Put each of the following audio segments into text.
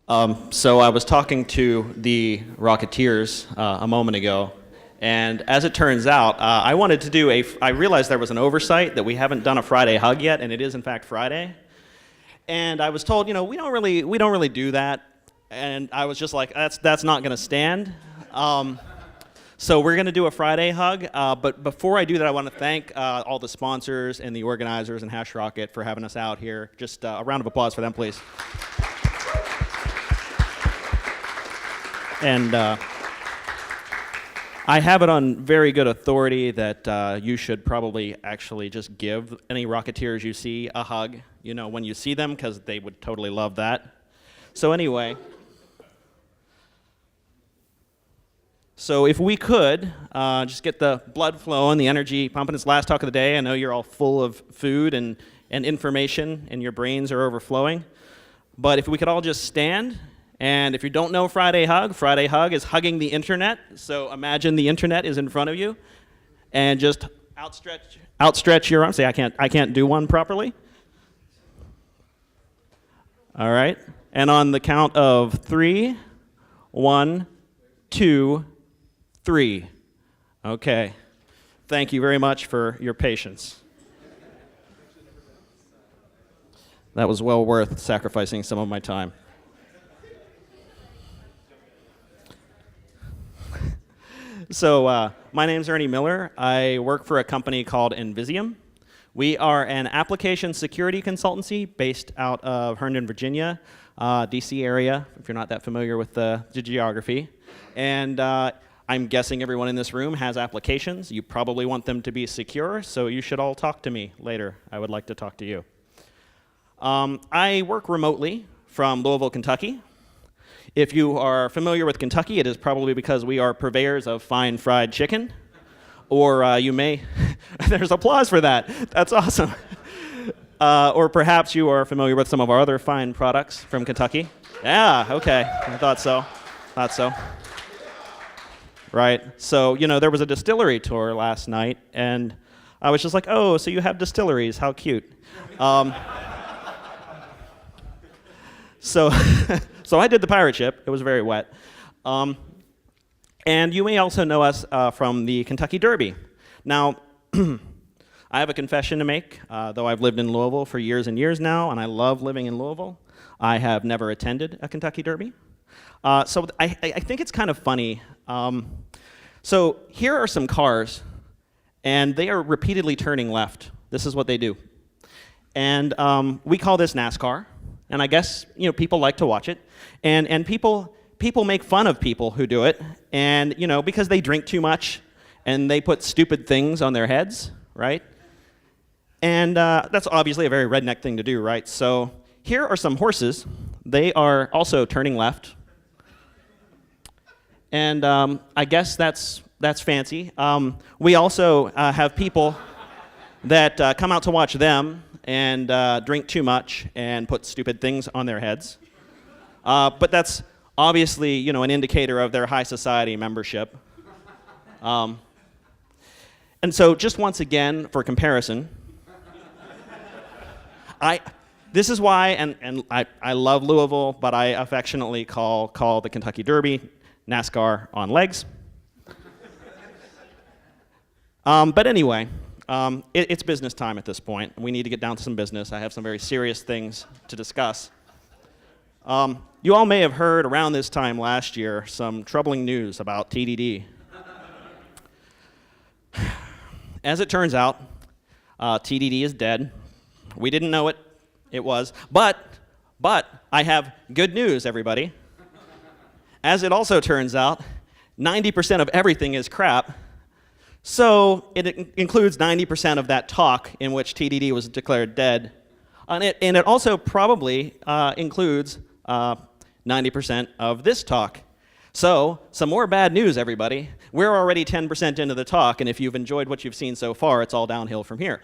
So I was talking to the Rocketeers a moment ago, and as it turns out, I wanted to do I realized there was an oversight that we haven't done a Friday hug yet, and it is in fact Friday. And I was told, we don't really do that, and I was just like, that's not going to stand. So we're going to do a Friday hug, but before I do that, I want to thank all the sponsors and the organizers and HashRocket for having us out here. Just a round of applause for them, please. And I have it on very good authority that you should probably actually just give any Rocketeers you see a hug, when you see them, because they would totally love that. So anyway, so if we could just get the blood flowing, the energy pumping. It's last talk of the day. I know you're all full of food and information, and your brains are overflowing. But if we could all just stand. And if you don't know Friday Hug is hugging the internet. So imagine the internet is in front of you, and just outstretch your arms. Say, I can't do one properly. All right. And on the count of 3, 1, 2, 3. Okay. Thank you very much for your patience. That was well worth sacrificing some of my time. So my name's Ernie Miller. I work for a company called Invisium. We are an application security consultancy based out of Herndon, Virginia, DC area, if you're not that familiar with the geography. And I'm guessing everyone in this room has applications. You probably want them to be secure, so you should all talk to me later. I would like to talk to you. I work remotely from Louisville, Kentucky. If you are familiar with Kentucky, it is probably because we are purveyors of fine fried chicken. Or you may, there's applause for that. That's awesome. Or perhaps you are familiar with some of our other fine products from Kentucky. Yeah, okay, I thought so. Right, so, there was a distillery tour last night, and I was just like, oh, so you have distilleries, how cute. So I did the pirate ship. It was very wet. And you may also know us from the Kentucky Derby. Now, I have a confession to make, though I've lived in Louisville for years and years now, and I love living in Louisville. I have never attended a Kentucky Derby. So I think it's kind of funny. So here are some cars, and they are repeatedly turning left. This is what they do. And we call this NASCAR. And I guess people like to watch it, and people make fun of people who do it, and because they drink too much, and they put stupid things on their heads, right? And that's obviously a very redneck thing to do, right? So here are some horses. They are also turning left, and I guess that's fancy. We also have people that come out to watch them and drink too much and put stupid things on their heads. But that's obviously, an indicator of their high society membership. And so just once again, for comparison, this is why, and I love Louisville, but I affectionately call the Kentucky Derby NASCAR on legs. But anyway, it's business time at this point. We need to get down to some business. I have some very serious things to discuss. You all may have heard around this time last year some troubling news about TDD. As it turns out, TDD is dead. We didn't know it was. But I have good news, everybody. As it also turns out, 90% of everything is crap. So it includes 90% of that talk in which TDD was declared dead. And it also probably includes 90% of this talk. So some more bad news, everybody. We're already 10% into the talk, and if you've enjoyed what you've seen so far, it's all downhill from here.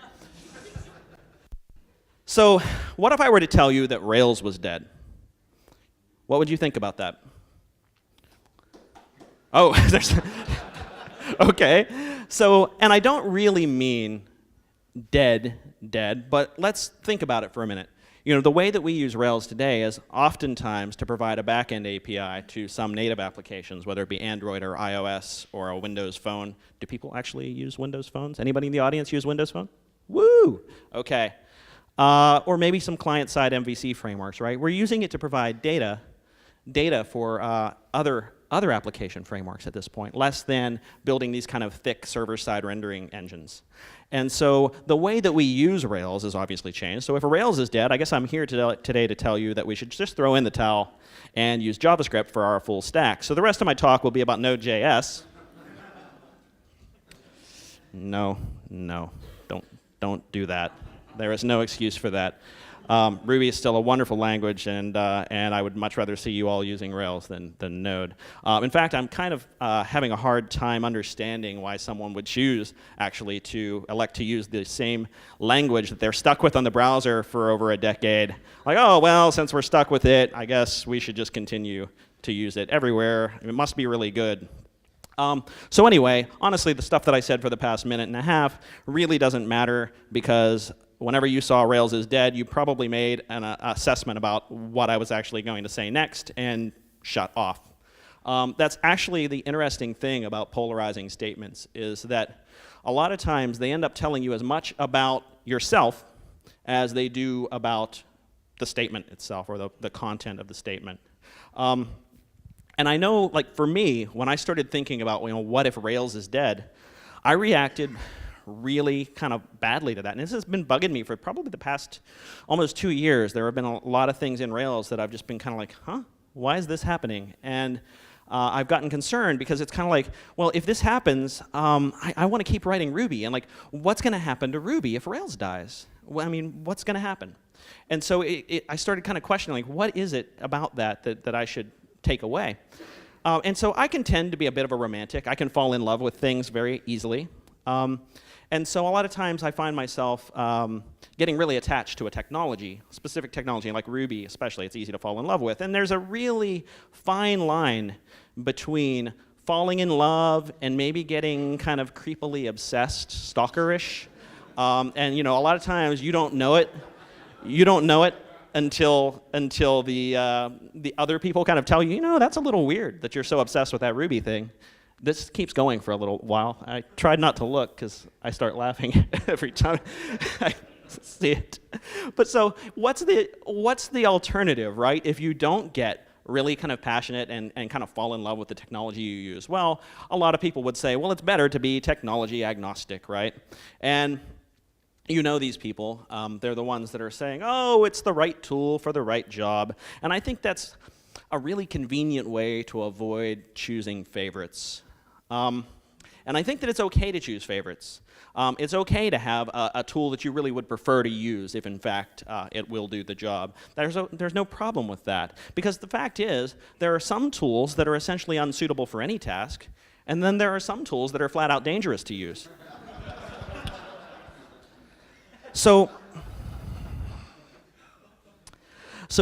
So what if I were to tell you that Rails was dead? What would you think about that? Oh, there's... Okay. So, and I don't really mean dead, but let's think about it for a minute. The way that we use Rails today is oftentimes to provide a back-end API to some native applications, whether it be Android or iOS or a Windows phone. Do people actually use Windows phones? Anybody in the audience use Windows Phone? Woo! Okay. Or maybe some client-side MVC frameworks, right? We're using it to provide data for other application frameworks at this point, less than building these kind of thick server-side rendering engines. And so the way that we use Rails has obviously changed. So if Rails is dead, I guess I'm here today to tell you that we should just throw in the towel and use JavaScript for our full stack. So the rest of my talk will be about Node.js. No, don't do that. There is no excuse for that. Ruby is still a wonderful language, and I would much rather see you all using Rails than Node. In fact, I'm kind of having a hard time understanding why someone would choose, actually, to elect to use the same language that they're stuck with on the browser for over a decade. Like, oh, well, since we're stuck with it, I guess we should just continue to use it everywhere. It must be really good. So anyway, honestly, the stuff that I said for the past minute and a half really doesn't matter, because whenever you saw Rails is dead, you probably made an assessment about what I was actually going to say next and shut off. That's actually the interesting thing about polarizing statements, is that a lot of times they end up telling you as much about yourself as they do about the statement itself, or the content of the statement. And I know, like, for me, when I started thinking about, what if Rails is dead, I reacted really kind of badly to that. And this has been bugging me for probably the past almost 2 years. There have been a lot of things in Rails that I've just been kind of like, huh? Why is this happening? And I've gotten concerned, because it's kind of like, well, if this happens, I want to keep writing Ruby. And like, what's going to happen to Ruby if Rails dies? Well, I mean, what's going to happen? And so I started kind of questioning, like, what is it about that I should take away? And so I can tend to be a bit of a romantic. I can fall in love with things very easily. And so a lot of times I find myself getting really attached to a technology, specific technology, like Ruby especially. It's easy to fall in love with. And there's a really fine line between falling in love and maybe getting kind of creepily obsessed, stalkerish. And a lot of times you don't know it. You don't know it until the other people kind of tell you, that's a little weird that you're so obsessed with that Ruby thing. This keeps going for a little while. I tried not to look, because I start laughing every time I see it. But so what's the alternative, right? If you don't get really kind of passionate and kind of fall in love with the technology you use, well, a lot of people would say, well, it's better to be technology agnostic, right? And these people, they're the ones that are saying, oh, it's the right tool for the right job. And I think that's a really convenient way to avoid choosing favorites. And I think that it's okay to choose favorites. It's okay to have a tool that you really would prefer to use if, in fact, it will do the job. There's no problem with that. Because the fact is, there are some tools that are essentially unsuitable for any task, and then there are some tools that are flat out dangerous to use. So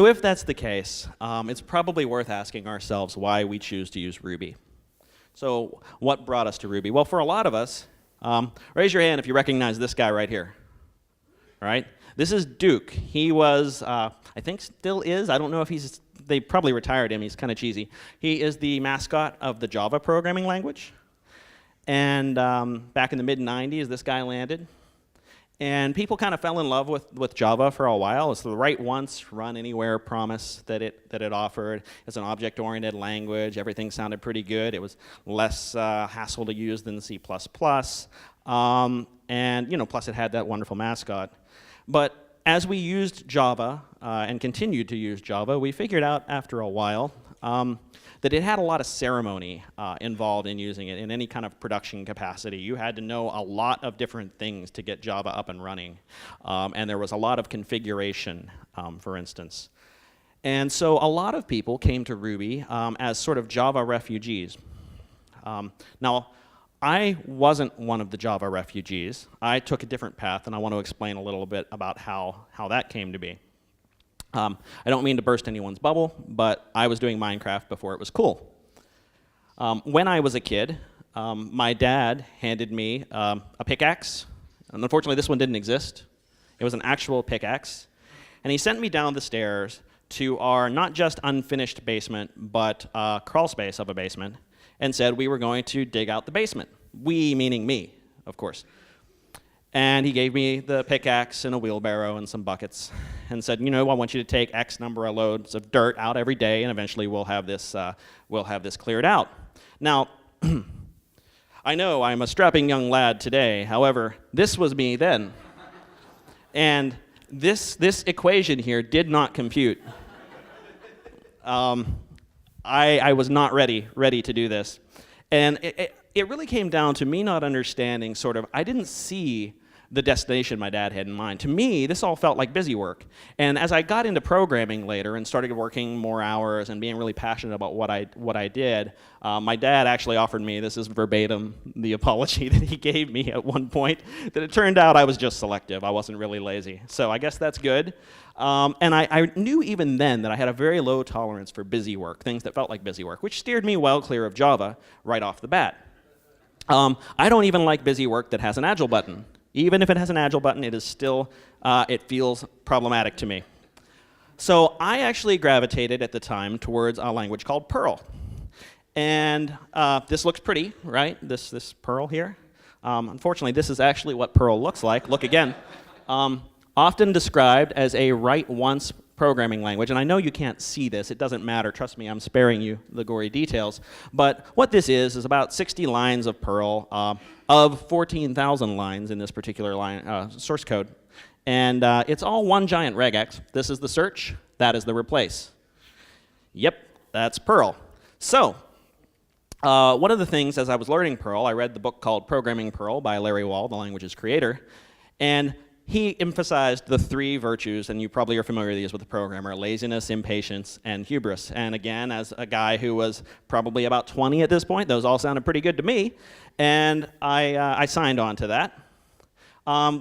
if that's the case, it's probably worth asking ourselves why we choose to use Ruby. So what brought us to Ruby? Well, for a lot of us, raise your hand if you recognize this guy right here. All right? This is Duke. He was, I think still is, I don't know if they probably retired him, he's kind of cheesy. He is the mascot of the Java programming language. And back in the mid-90s, this guy landed. And people kind of fell in love with Java for a while. It's the write once, run anywhere promise that it offered. It's an object-oriented language. Everything sounded pretty good. It was less hassle to use than C++. And plus it had that wonderful mascot. But as we used Java and continued to use Java, we figured out after a while that it had a lot of ceremony involved in using it in any kind of production capacity. You had to know a lot of different things to get Java up and running. And there was a lot of configuration, for instance. And so a lot of people came to Ruby as sort of Java refugees. Now, I wasn't one of the Java refugees. I took a different path, and I want to explain a little bit about how that came to be. I don't mean to burst anyone's bubble, but I was doing Minecraft before it was cool. When I was a kid, my dad handed me a pickaxe. And unfortunately, this one didn't exist. It was an actual pickaxe. And he sent me down the stairs to our not just unfinished basement, but crawl space of a basement, and said we were going to dig out the basement. We meaning me, of course. And he gave me the pickaxe and a wheelbarrow and some buckets and said, I want you to take X number of loads of dirt out every day, and eventually we'll have this cleared out. Now, I know I'm a strapping young lad today. However, this was me then. And this equation here did not compute. I was not ready to do this. And it really came down to me not understanding I didn't see the destination my dad had in mind. To me, this all felt like busy work. And as I got into programming later and started working more hours and being really passionate about what I did, my dad actually offered me, this is verbatim, the apology that he gave me at one point, that it turned out I was just selective. I wasn't really lazy. So I guess that's good. And I knew even then that I had a very low tolerance for busy work, things that felt like busy work, which steered me well clear of Java right off the bat. I don't even like busy work that has an Agile button. Even if it has an Agile button, it is still, it feels problematic to me. So I actually gravitated at the time towards a language called Perl. And this looks pretty, right? This Perl here. Unfortunately, this is actually what Perl looks like. Look again. Often described as a write-once programming language, and I know you can't see this, it doesn't matter, trust me, I'm sparing you the gory details, but what this is about 60 lines of Perl of 14,000 lines in this particular line, source code, and it's all one giant regex. This is the search, that is the replace. Yep, that's Perl. So, one of the things as I was learning Perl, I read the book called Programming Perl by Larry Wall, the language's creator, and he emphasized the three virtues, and you probably are familiar with these with a programmer: laziness, impatience, and hubris. And again, as a guy who was probably about 20 at this point, those all sounded pretty good to me, and I signed on to that.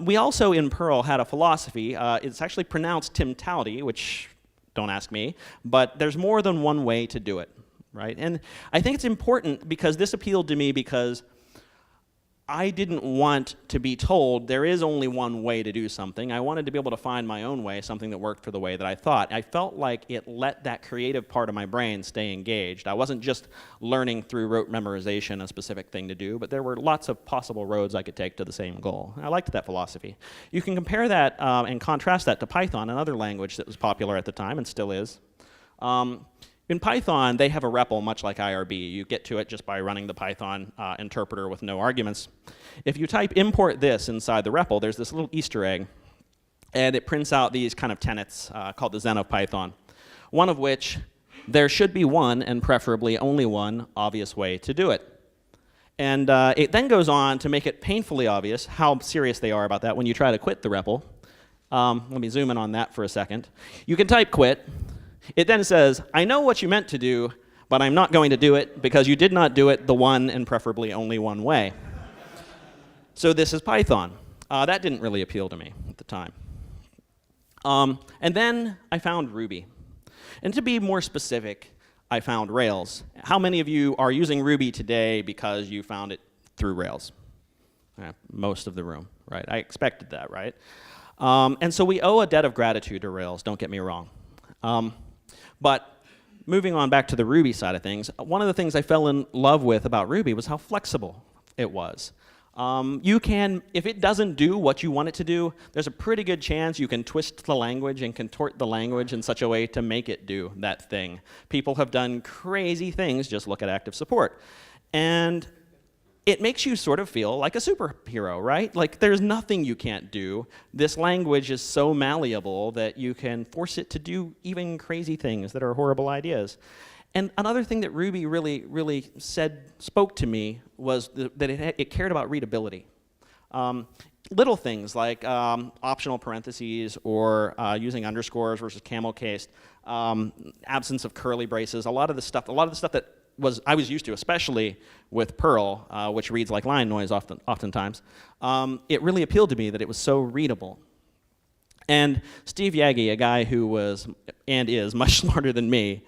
We also, in Perl, had a philosophy. It's actually pronounced timtality, which, don't ask me, but there's more than one way to do it, right? And I think it's important because this appealed to me because I didn't want to be told there is only one way to do something. I wanted to be able to find my own way, something that worked for the way that I thought. I felt like it let that creative part of my brain stay engaged. I wasn't just learning through rote memorization a specific thing to do, but there were lots of possible roads I could take to the same goal. I liked that philosophy. You can compare that and contrast that to Python, another language that was popular at the time and still is. In Python, they have a REPL much like IRB. You get to it just by running the Python interpreter with no arguments. If you type import this inside the REPL, there's this little Easter egg, and it prints out these kind of tenets called the Zen of Python, one of which there should be one, and preferably only one, obvious way to do it. And it then goes on to make it painfully obvious how serious they are about that when you try to quit the REPL. Let me zoom in on that for a second. You can type quit. It then says, I know what you meant to do, but I'm not going to do it because you did not do it the one and preferably only one way. So this is Python. That didn't really appeal to me at the time. And then I found Ruby. And to be more specific, I found Rails. How many of you are using Ruby today because you found it through Rails? Most of the room, right? I expected that, right? And so we owe a debt of gratitude to Rails, don't get me wrong. But moving on back to the Ruby side of things, one of the things I fell in love with about Ruby was how flexible it was. You can, if it doesn't do what you want it to do, there's a pretty good chance you can twist the language and contort the language in such a way to make it do that thing. People have done crazy things, just look at active support. And it makes you sort of feel like a superhero, right? Like there's nothing you can't do. This language is so malleable that you can force it to do even crazy things that are horrible ideas. And another thing that Ruby really spoke to me was that it cared about readability. Little things like optional parentheses or using underscores versus camel cased, absence of curly braces, a lot of the stuff that I was used to, especially with Perl, which reads like line noise oftentimes. It really appealed to me that it was so readable. And Steve Yagi, a guy who was and is much smarter than me,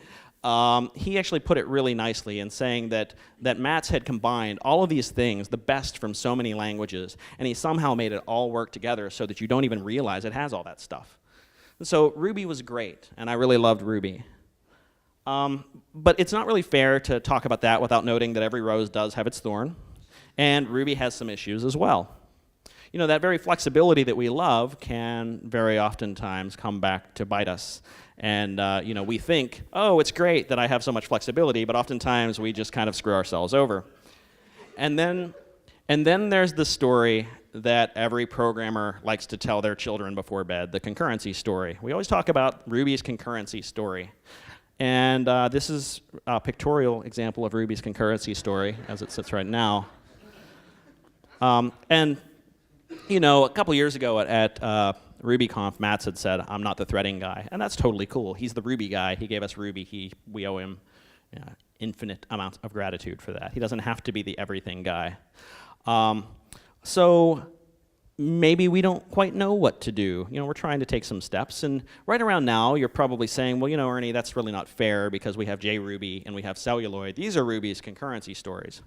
he actually put it really nicely in saying that Mats had combined all of these things, the best from so many languages, and he somehow made it all work together so that you don't even realize it has all that stuff. So Ruby was great, and I really loved Ruby. But it's not really fair to talk about that without noting that every rose does have its thorn, and Ruby has some issues as well. You know, that very flexibility that we love can very oftentimes come back to bite us. And you know, we think, oh, it's great that I have so much flexibility, but oftentimes we just kind of screw ourselves over. And then there's the story that every programmer likes to tell their children before bed, the concurrency story. We always talk about Ruby's concurrency story. And this is a pictorial example of Ruby's concurrency story as it sits right now. And you know, a couple years ago at RubyConf, Mats had said, I'm not the threading guy. And that's totally cool. He's the Ruby guy. He gave us Ruby. We owe him infinite amounts of gratitude for that. He doesn't have to be the everything guy. So maybe we don't quite know what to do. You know, we're trying to take some steps. And right around now, you're probably saying, well, you know, Ernie, that's really not fair because we have JRuby and we have Celluloid. These are Ruby's concurrency stories.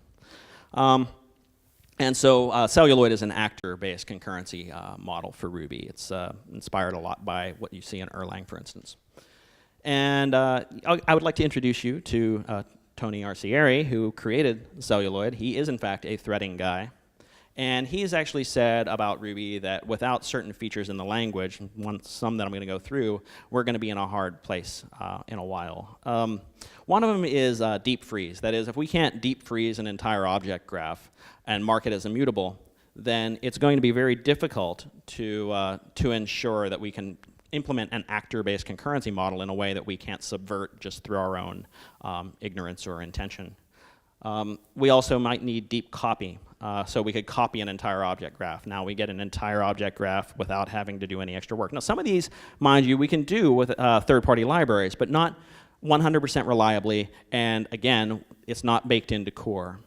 And so Celluloid is an actor-based concurrency model for Ruby. It's inspired a lot by what you see in Erlang, for instance. And I would like to introduce you to Tony Arcieri, who created Celluloid. He is, in fact, a threading guy. And he's actually said about Ruby that without certain features in the language, some that I'm going to go through, we're going to be in a hard place in a while. One of them is deep freeze. That is, if we can't deep freeze an entire object graph and mark it as immutable, then it's going to be very difficult to ensure that we can implement an actor-based concurrency model in a way that we can't subvert just through our own ignorance or intention. We also might need deep copy. So we could copy an entire object graph. Now we get an entire object graph without having to do any extra work. Now some of these, mind you, we can do with third-party libraries, but not 100% reliably, and again, it's not baked into core.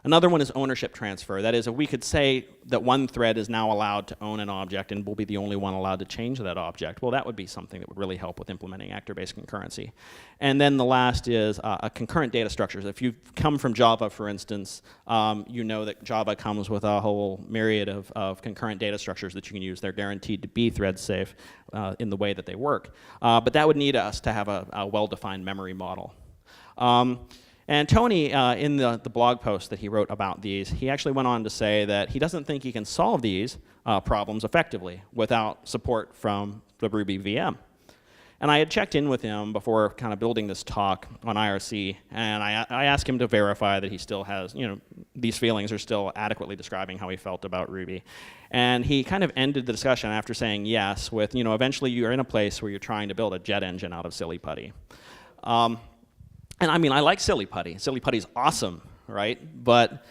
Another one is ownership transfer. That is, if we could say that one thread is now allowed to own an object and will be the only one allowed to change that object, well, that would be something that would really help with implementing actor-based concurrency. And then the last is concurrent data structures. If you've come from Java, for instance, you know that Java comes with a whole myriad of concurrent data structures that you can use. They're guaranteed to be thread safe in the way that they work. But that would need us to have a well-defined memory model. And Tony, in the blog post that he wrote about these, he actually went on to say that he doesn't think he can solve these problems effectively without support from the Ruby VM. And I had checked in with him before kind of building this talk on IRC, and I asked him to verify that he still has, you know, these feelings are still adequately describing how he felt about Ruby. And he kind of ended the discussion after saying yes with, you know, eventually you're in a place where you're trying to build a jet engine out of silly putty. And I mean, I like silly putty. Silly putty's awesome, right? But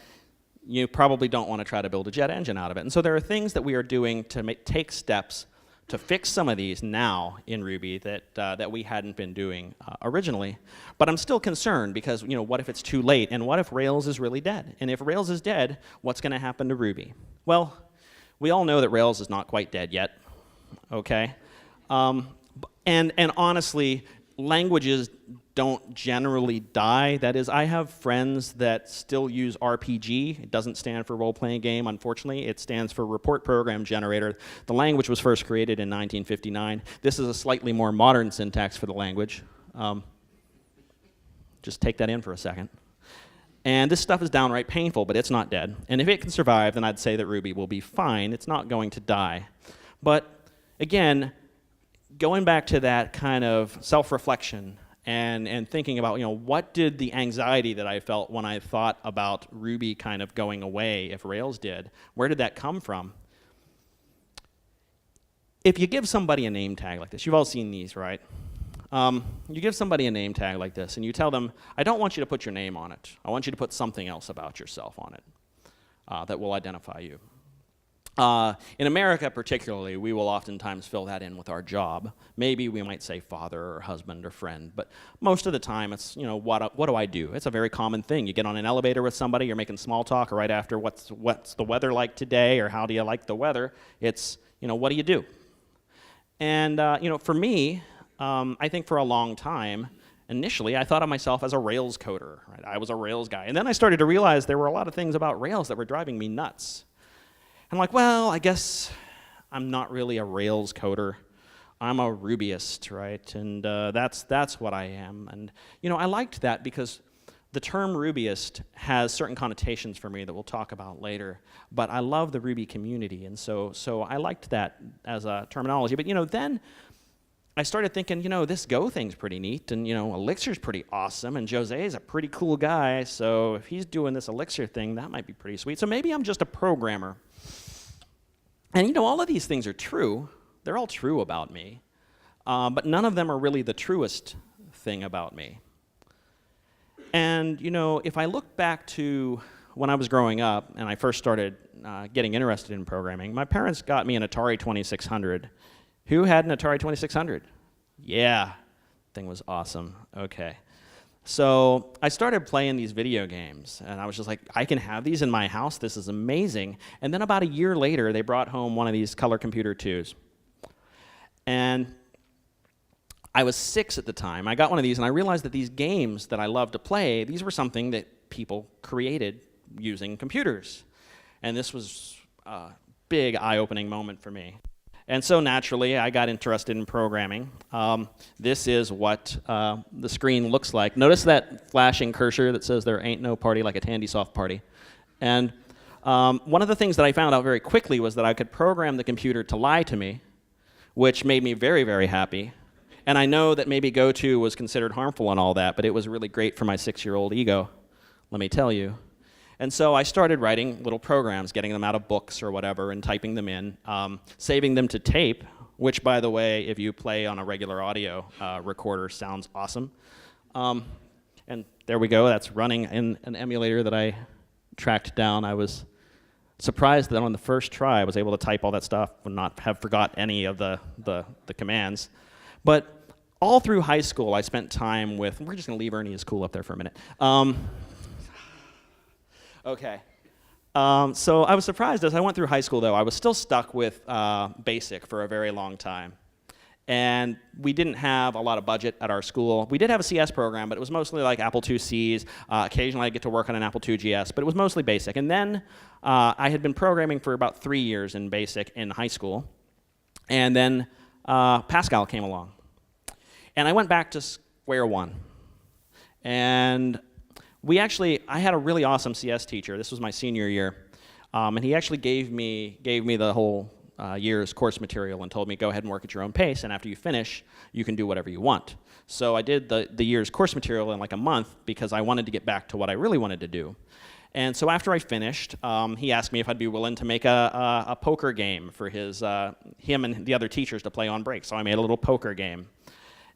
you probably don't want to try to build a jet engine out of it. And so there are things that we are doing to take steps to fix some of these now in Ruby that we hadn't been doing originally. But I'm still concerned because, you know, what if it's too late? And what if Rails is really dead? And if Rails is dead, what's going to happen to Ruby? Well, we all know that Rails is not quite dead yet, okay? And honestly, languages don't generally die. That is, I have friends that still use RPG. It doesn't stand for role-playing game, unfortunately. It stands for Report Program Generator. The language was first created in 1959. This is a slightly more modern syntax for the language. Just take that in for a second. And this stuff is downright painful, but it's not dead. And if it can survive, then I'd say that Ruby will be fine. It's not going to die. But again, going back to that kind of self-reflection and thinking about, you know, what did the anxiety that I felt when I thought about Ruby kind of going away if Rails did, where did that come from? If you give somebody a name tag like this, you've all seen these, right? You give somebody a name tag like this and you tell them, I don't want you to put your name on it. I want you to put something else about yourself on it that will identify you. In America particularly, we will oftentimes fill that in with our job. Maybe we might say father or husband or friend, but most of the time it's, you know, what do I do? It's a very common thing. You get on an elevator with somebody, you're making small talk, or right after what's the weather like today, or how do you like the weather? It's, you know, what do you do? And, you know, for me, I think for a long time, initially, I thought of myself as a Rails coder. Right? I was a Rails guy. And then I started to realize there were a lot of things about Rails that were driving me nuts. I'm like, well, I guess I'm not really a Rails coder. I'm a Rubyist, right? And that's what I am. And I liked that because the term Rubyist has certain connotations for me that we'll talk about later. But I love the Ruby community, and so I liked that as a terminology. But then I started thinking, this Go thing's pretty neat, and Elixir's pretty awesome, and Jose's a pretty cool guy. So if he's doing this Elixir thing, that might be pretty sweet. So maybe I'm just a programmer. And all of these things are true. They're all true about me. But none of them are really the truest thing about me. And, if I look back to when I was growing up and I first started getting interested in programming, my parents got me an Atari 2600. Who had an Atari 2600? Yeah, thing was awesome. Okay. So I started playing these video games, and I was just like, I can have these in my house? This is amazing. And then about a year later, they brought home one of these Color Computer 2s. And I was 6 at the time. I got one of these, and I realized that these games that I loved to play, these were something that people created using computers. And this was a big eye-opening moment for me. And so naturally, I got interested in programming. This is what the screen looks like. Notice that flashing cursor that says there ain't no party like a Tandy Soft party. And one of the things that I found out very quickly was that I could program the computer to lie to me, which made me very, very happy. And I know that maybe GoTo was considered harmful and all that, but it was really great for my 6-year-old ego, let me tell you. And so I started writing little programs, getting them out of books or whatever, and typing them in, saving them to tape, which, by the way, if you play on a regular audio recorder, sounds awesome. And there we go. That's running in an emulator that I tracked down. I was surprised that on the first try I was able to type all that stuff and not have forgot any of the commands. But all through high school, I spent time with, we're just going to leave Ernie as cool up there for a minute. Okay. So I was surprised as I went through high school, though. I was still stuck with BASIC for a very long time. And we didn't have a lot of budget at our school. We did have a CS program, but it was mostly like Apple IICs. Occasionally I'd get to work on an Apple II GS, but it was mostly BASIC. And then I had been programming for about 3 years in BASIC in high school. And then Pascal came along. And I went back to square one. And I had a really awesome CS teacher. This was my senior year. And he actually gave me the whole year's course material and told me, go ahead and work at your own pace, and after you finish, you can do whatever you want. So I did the year's course material in like a month because I wanted to get back to what I really wanted to do. And so after I finished, he asked me if I'd be willing to make a poker game for him and the other teachers to play on break. So I made a little poker game.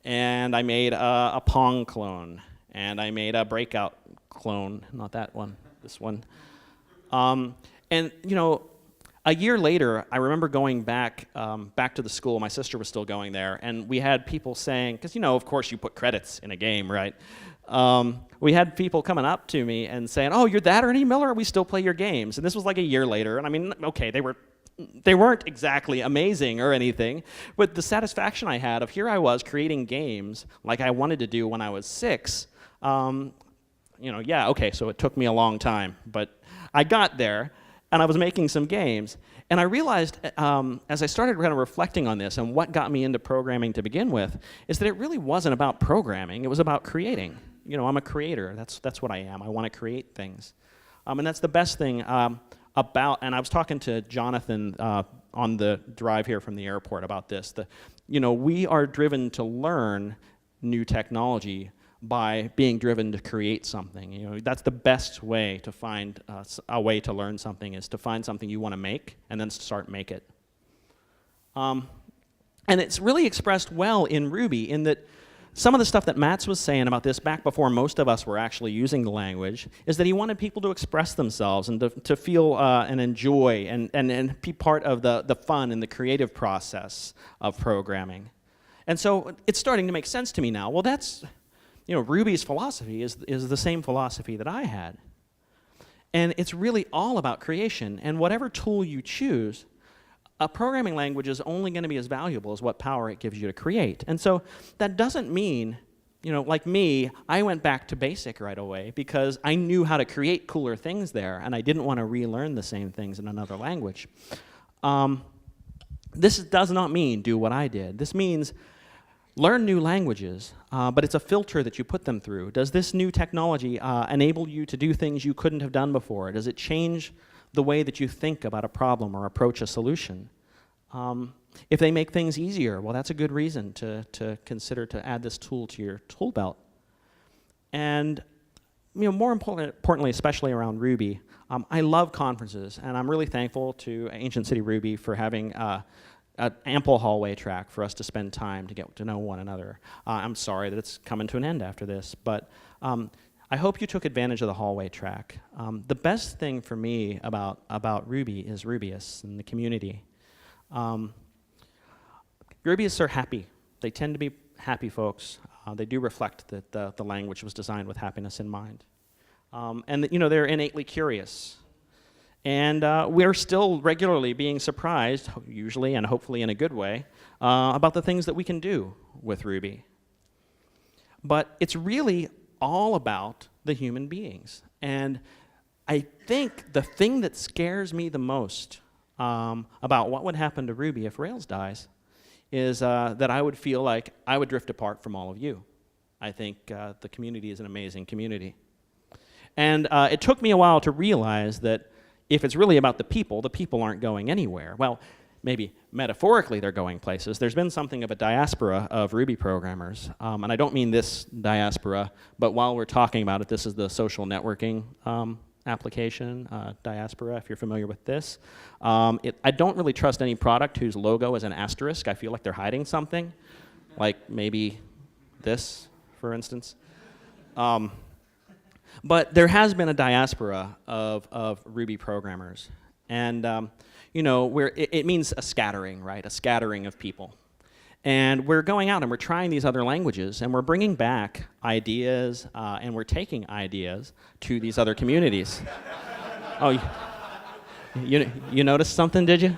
And I made a Pong clone. And I made a Breakout clone, not that one, this one. And a year later, I remember going back to the school. My sister was still going there, and we had people saying, because of course you put credits in a game, right? We had people coming up to me and saying, "Oh, you're that Ernie Miller? We still play your games." And this was like a year later, and I mean, okay, they weren't exactly amazing or anything, but the satisfaction I had of here I was creating games like I wanted to do when I was 6. Yeah, okay, so it took me a long time, but I got there, and I was making some games, and I realized as I started kind of reflecting on this and what got me into programming to begin with, is that it really wasn't about programming, it was about creating. I'm a creator, that's what I am. I want to create things. And that's the best thing about, and I was talking to Jonathan on the drive here from the airport about this, we are driven to learn new technology by being driven to create something. That's the best way to find a way to learn something, is to find something you want to make and then make it. And it's really expressed well in Ruby in that some of the stuff that Mats was saying about this back before most of us were actually using the language is that he wanted people to express themselves and to feel and enjoy and be part of the fun and the creative process of programming. And so it's starting to make sense to me now. Well, that's Ruby's philosophy is the same philosophy that I had. And it's really all about creation. And whatever tool you choose, a programming language is only going to be as valuable as what power it gives you to create. And so that doesn't mean, like me, I went back to BASIC right away because I knew how to create cooler things there, and I didn't want to relearn the same things in another language. This does not mean do what I did. This means learn new languages, but it's a filter that you put them through. Does this new technology enable you to do things you couldn't have done before? Does it change the way that you think about a problem or approach a solution? If they make things easier, well, that's a good reason to consider to add this tool to your tool belt. And more importantly, especially around Ruby, I love conferences, and I'm really thankful to Ancient City Ruby for having an ample hallway track for us to spend time to get to know one another. I'm sorry that it's coming to an end after this, but I hope you took advantage of the hallway track. The best thing for me about Ruby is Rubyists and the community. Rubyists are happy. They tend to be happy folks. They do reflect that the language was designed with happiness in mind. And that, they're innately curious. And we're still regularly being surprised, usually and hopefully in a good way, about the things that we can do with Ruby. But it's really all about the human beings. And I think the thing that scares me the most about what would happen to Ruby if Rails dies is that I would feel like I would drift apart from all of you. I think the community is an amazing community. And it took me a while to realize that if it's really about the people aren't going anywhere. Well, maybe metaphorically they're going places. There's been something of a diaspora of Ruby programmers. And I don't mean this diaspora, but while we're talking about it, this is the social networking application, diaspora, if you're familiar with this. I don't really trust any product whose logo is an asterisk. I feel like they're hiding something, like maybe this, for instance. But there has been a diaspora of Ruby programmers. And where it means a scattering, right? A scattering of people. And we're going out and we're trying these other languages, and we're bringing back ideas, and we're taking ideas to these other communities. Oh, you noticed something, did you?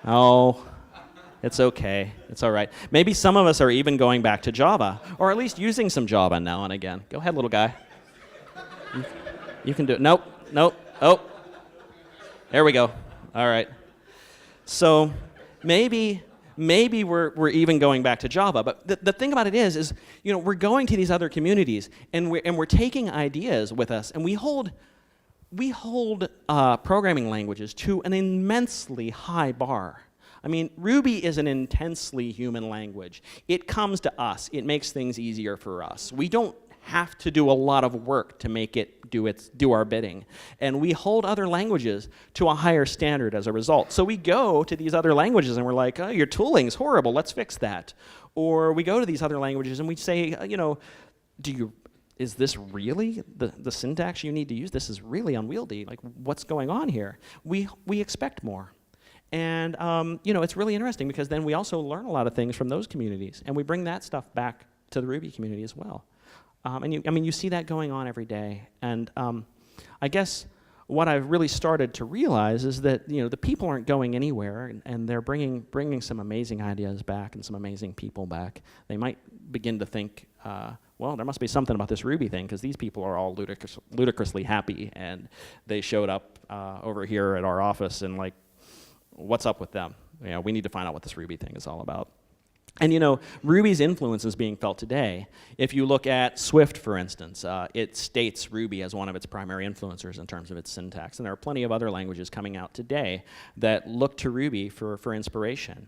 Oh, it's okay. It's all right. Maybe some of us are even going back to Java, or at least using some Java now and again. Go ahead, little guy. You can do it. Nope. Oh, there we go. All right. So maybe we're even going back to Java. But the thing about it is we're going to these other communities, and we're taking ideas with us, and we hold programming languages to an immensely high bar. I mean, Ruby is an intensely human language. It comes to us. It makes things easier for us. We don't have to do a lot of work to make it do our bidding. And we hold other languages to a higher standard as a result. So we go to these other languages and we're like, oh, your tooling's horrible, let's fix that. Or we go to these other languages and we say, is this really the syntax you need to use? This is really unwieldy. Like, what's going on here? We expect more. And it's really interesting because then we also learn a lot of things from those communities, and we bring that stuff back to the Ruby community as well. And you see that going on every day. And I guess what I've really started to realize is that the people aren't going anywhere, and they're bringing some amazing ideas back and some amazing people back. They might begin to think, well, there must be something about this Ruby thing, because these people are all ludicrously happy, and they showed up over here at our office, and like, what's up with them? We need to find out what this Ruby thing is all about. And Ruby's influence is being felt today. If you look at Swift, for instance, it states Ruby as one of its primary influencers in terms of its syntax. And there are plenty of other languages coming out today that look to Ruby for inspiration.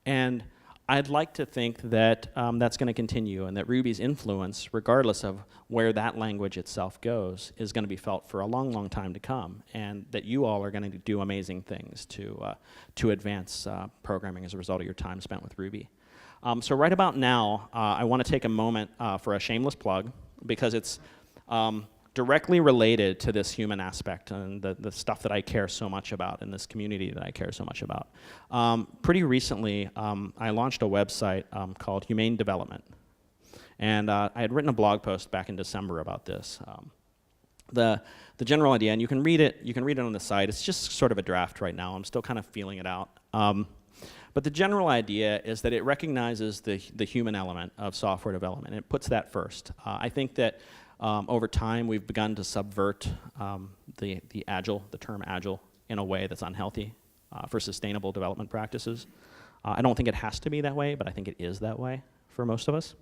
And I'd like to think that that's going to continue, and that Ruby's influence, regardless of where that language itself goes, is going to be felt for a long, long time to come, and that you all are going to do amazing things to advance programming as a result of your time spent with Ruby. So right about now, I want to take a moment for a shameless plug, because it's directly related to this human aspect and the stuff that I care so much about, in this community that I care so much about. Pretty recently, I launched a website called Humane Development. And I had written a blog post back in December about this. The general idea, and you can read it on the site. It's just sort of a draft right now. I'm still kind of feeling it out. But the general idea is that it recognizes the human element of software development, and it puts that first. I think that over time we've begun to subvert the term agile, in a way that's unhealthy. for sustainable development practices. I don't think it has to be that way, but I think it is that way for most of us.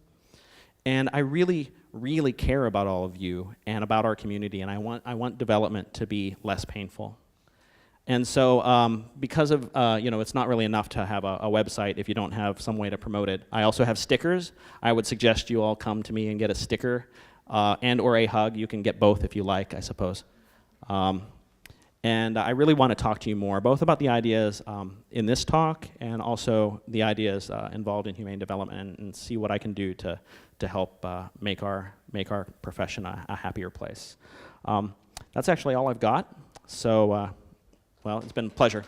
And I really, really care about all of you and about our community, and I want development to be less painful. And so because of, it's not really enough to have a website if you don't have some way to promote it. I also have stickers. I would suggest you all come to me and get a sticker and or a hug. You can get both if you like, I suppose. And I really want to talk to you more, both about the ideas in this talk and also the ideas involved in humane development, and see what I can do to help make our profession a happier place. That's actually all I've got. So, well, it's been a pleasure.